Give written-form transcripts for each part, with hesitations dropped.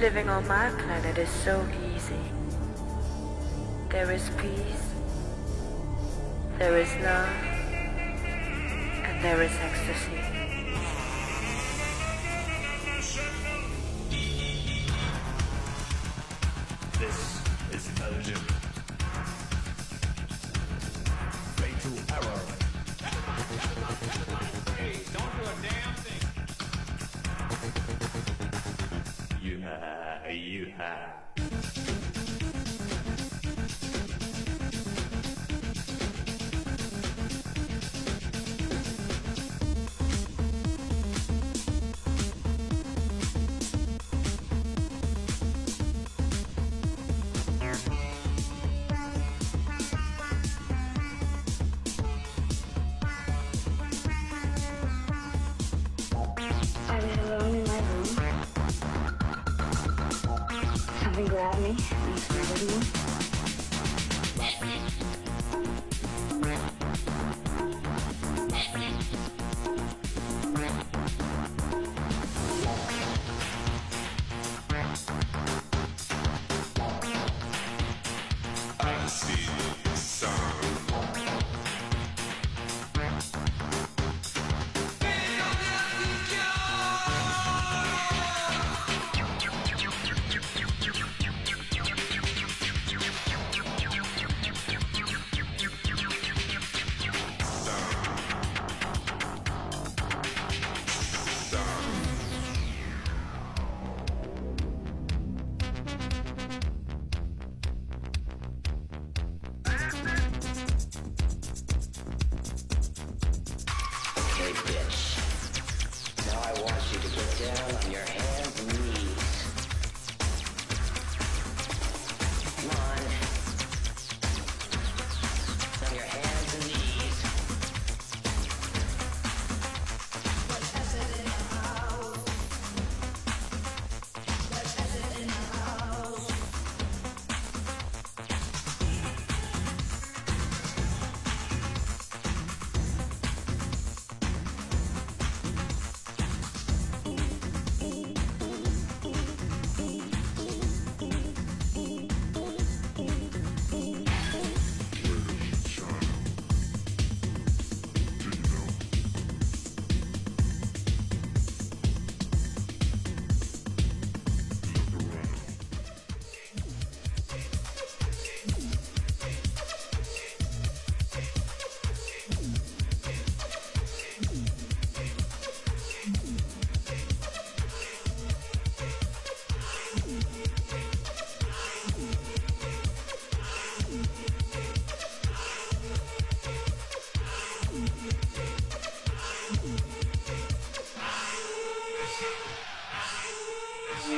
Living on my planet is so easy. There is peace, there is love, and there is ecstasy. This is Elgin. Fatal error. Hey, don't do a damn thing. You have. I was alone in my room. Something grabbed me and startled me. I see the sun. Okay, bitch. Now I want you to get down on your hands and knees. Come on. On your hands and knees.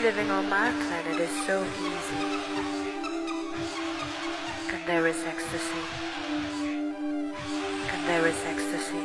Living on my planet is so easy. And there is ecstasy. And there is ecstasy.